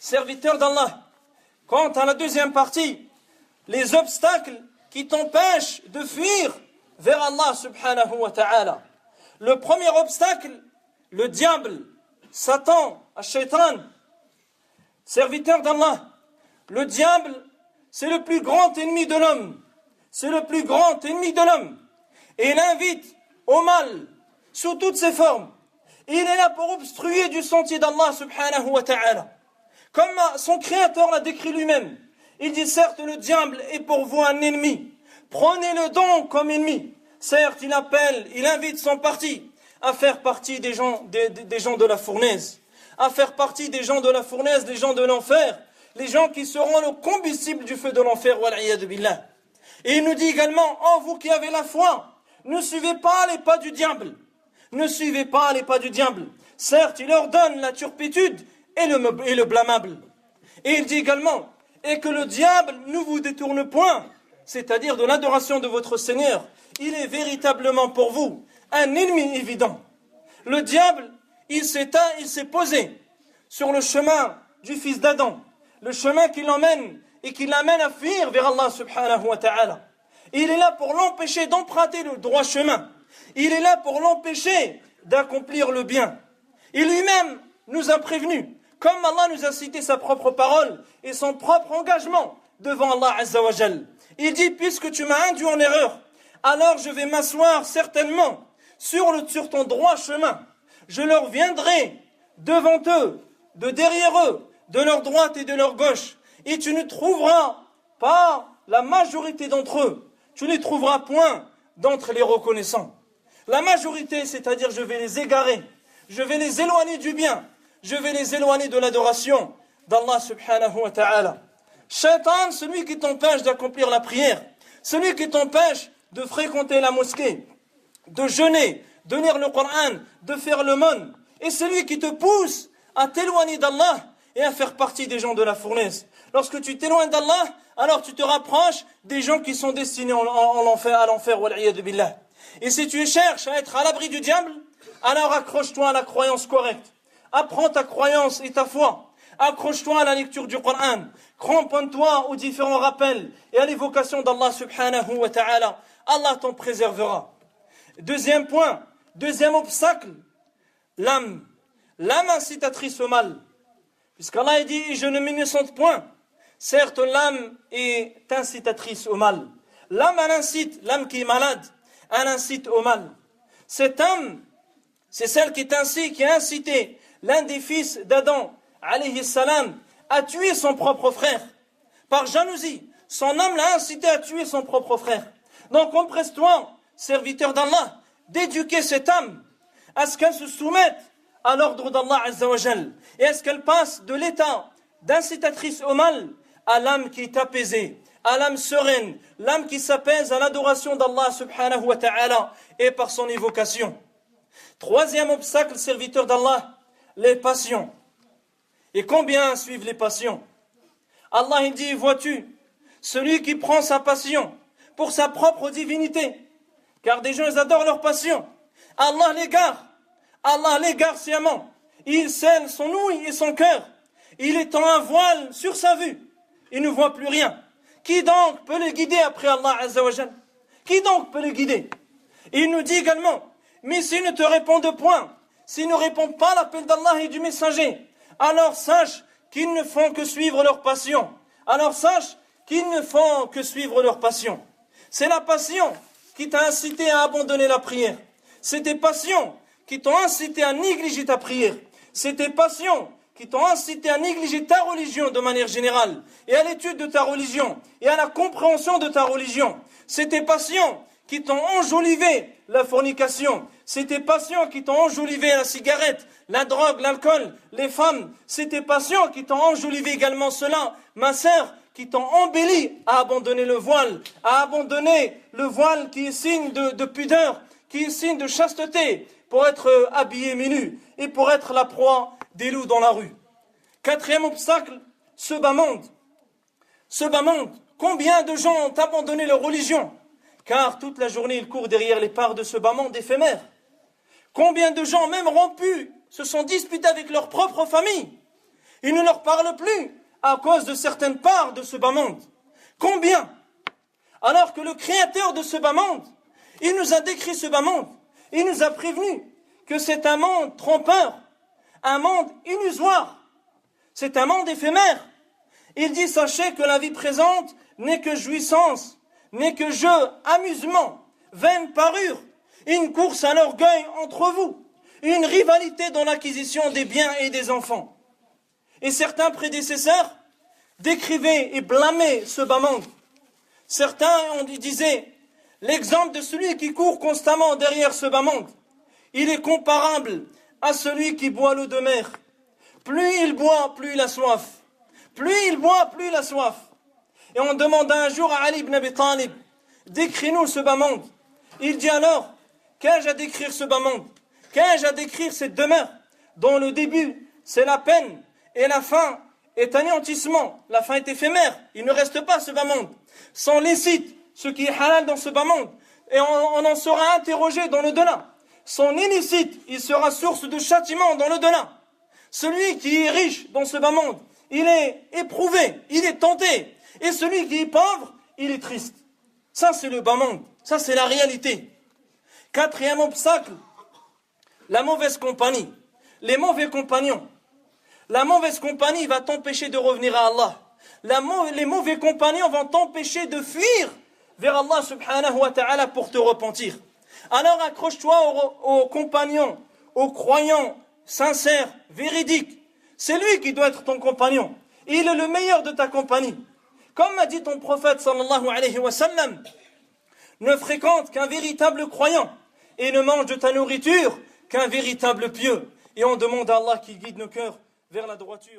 serviteur d'Allah, quant à la deuxième partie, les obstacles qui t'empêchent de fuir vers Allah subhanahu wa ta'ala. Le premier obstacle, le diable, Satan, Ash-Shaytan, serviteur d'Allah. Le diable, c'est le plus grand ennemi de l'homme. C'est le plus grand ennemi de l'homme. Et il invite au mal sous toutes ses formes. Il est là pour obstruer du sentier d'Allah subhanahu wa ta'ala. Comme son créateur l'a décrit lui-même. Il dit certes le diable est pour vous un ennemi. Prenez-le donc comme ennemi. Certes il appelle, il invite son parti à faire partie des gens de la fournaise. À faire partie des gens de la fournaise, des gens de l'enfer. Les gens qui seront le combustible du feu de l'enfer. Wal'iyadu billah. Et il nous dit également, oh vous qui avez la foi, ne suivez pas les pas du diable. Ne suivez pas les pas du diable. Certes, il ordonne la turpitude et le blâmable. Et il dit également, et que le diable ne vous détourne point, c'est-à-dire de l'adoration de votre Seigneur. Il est véritablement pour vous un ennemi évident. Le diable, il s'est posé sur le chemin du fils d'Adam, le chemin qui l'emmène et qui l'amène à fuir vers Allah subhanahu wa ta'ala. Il est là pour l'empêcher d'emprunter le droit chemin. Il est là pour l'empêcher d'accomplir le bien. Il lui-même nous a prévenus, comme Allah nous a cité sa propre parole et son propre engagement devant Allah Azza wa Jal. Il dit, puisque tu m'as induit en erreur, alors je vais m'asseoir certainement sur ton droit chemin. Je leur viendrai devant eux, de derrière eux, de leur droite et de leur gauche. Et tu ne trouveras pas la majorité d'entre eux. Tu ne trouveras point d'entre les reconnaissants. La majorité, c'est-à-dire je vais les égarer, je vais les éloigner du bien, je vais les éloigner de l'adoration d'Allah subhanahu wa ta'ala. Shaitan, celui qui t'empêche d'accomplir la prière, celui qui t'empêche de fréquenter la mosquée, de jeûner, de lire le Coran, de faire l'aumône, et celui qui te pousse à t'éloigner d'Allah et à faire partie des gens de la fournaise. Lorsque tu t'éloignes d'Allah, alors tu te rapproches des gens qui sont destinés à l'enfer, wal'iyadu billah. Et si tu cherches à être à l'abri du diable, alors accroche-toi à la croyance correcte. Apprends ta croyance et ta foi. Accroche-toi à la lecture du Coran. Cramponne-toi aux différents rappels et à l'évocation d'Allah subhanahu wa ta'ala. Allah t'en préservera. Deuxième point, deuxième obstacle, l'âme. L'âme incitatrice au mal. Puisqu'Allah dit, je ne m'innocente point. Certes, l'âme est incitatrice au mal. L'âme, elle incite, l'âme qui est malade, elle incite au mal. Cette âme, c'est celle qui a incité l'un des fils d'Adam, alayhi salam, à tuer son propre frère. Par jalousie, son âme l'a incité à tuer son propre frère. Donc, empresse-toi, serviteur d'Allah, d'éduquer cette âme, à ce qu'elle se soumette à l'ordre d'Allah Azza wa Jal, et à ce qu'elle passe de l'état d'incitatrice au mal à l'âme qui est apaisée, à l'âme sereine, l'âme qui s'apaise à l'adoration d'Allah subhanahu wa ta'ala et par son évocation. Troisième obstacle, serviteur d'Allah, les passions. Et combien suivent les passions? Allah il dit, vois-tu, celui qui prend sa passion pour sa propre divinité, car des gens ils adorent leur passion, Allah l'égare sciemment, il scelle son ouïe et son cœur, il étend un voile sur sa vue, il ne voit plus rien. Qui donc peut le guider après Allah Azza wa Jal? Qui donc peut le guider? Et il nous dit également, mais s'ils ne te répondent point, s'ils ne répondent pas à l'appel d'Allah et du messager, alors sache qu'ils ne font que suivre leur passion. Alors sache qu'ils ne font que suivre leur passion. C'est la passion qui t'a incité à abandonner la prière. C'est tes passions qui t'ont incité à négliger ta prière. C'est tes passions qui t'ont incité à négliger ta religion de manière générale, et à l'étude de ta religion, et à la compréhension de ta religion. C'est tes passions qui t'ont enjolivé la fornication. C'est tes passions qui t'ont enjolivé la cigarette, la drogue, l'alcool, les femmes. C'est tes passions qui t'ont enjolivé également cela, ma sœur, qui t'ont embelli à abandonner le voile, qui est signe de pudeur, qui est signe de chasteté, pour être habillé nu et pour être la proie des loups dans la rue. Quatrième obstacle, ce bas monde. Ce bas monde, combien de gens ont abandonné leur religion, car toute la journée ils courent derrière les parts de ce bas monde éphémère. Combien de gens, même rompus, se sont disputés avec leur propre famille, Il ne leur parle plus à cause de certaines parts de ce bas monde. Combien? Alors que le créateur de ce bas monde, il nous a décrit ce bas monde. Il nous a prévenu que c'est un monde trompeur, un monde illusoire. C'est un monde éphémère. Il dit, sachez que la vie présente n'est que jouissance, n'est que jeu, amusement, vaine parure, une course à l'orgueil entre vous, une rivalité dans l'acquisition des biens et des enfants. Et certains prédécesseurs décrivaient et blâmaient ce bas monde. Certains disaient, l'exemple de celui qui court constamment derrière ce bas monde, il est comparable à celui qui boit l'eau de mer. Plus il boit, plus il a soif. Plus il boit, plus il a soif. Et on demanda un jour à Ali ibn Abi Talib, décris-nous ce bas monde. Il dit alors, qu'ai-je à décrire ce bas monde? Qu'ai-je à décrire cette demeure dont le début, c'est la peine, et la fin est anéantissement. La fin est éphémère. Il ne reste pas ce bas monde. Sans licite, ce qui est halal dans ce bas monde, et on en sera interrogé dans l'au-delà. Son illicite, il sera source de châtiment dans l'au-delà. Celui qui est riche dans ce bas monde, il est éprouvé, il est tenté. Et celui qui est pauvre, il est triste. Ça, c'est le bas monde. Ça, c'est la réalité. Quatrième obstacle, la mauvaise compagnie. Les mauvais compagnons. La mauvaise compagnie va t'empêcher de revenir à Allah. Les mauvais compagnons vont t'empêcher de fuir vers Allah subhanahu wa ta'ala pour te repentir. Alors accroche-toi aux compagnons, aux croyants sincères, véridiques. C'est lui qui doit être ton compagnon. Il est le meilleur de ta compagnie. Comme a dit ton prophète sallallahu alayhi wa sallam, ne fréquente qu'un véritable croyant et ne mange de ta nourriture qu'un véritable pieux. Et on demande à Allah qu'il guide nos cœurs vers la droiture.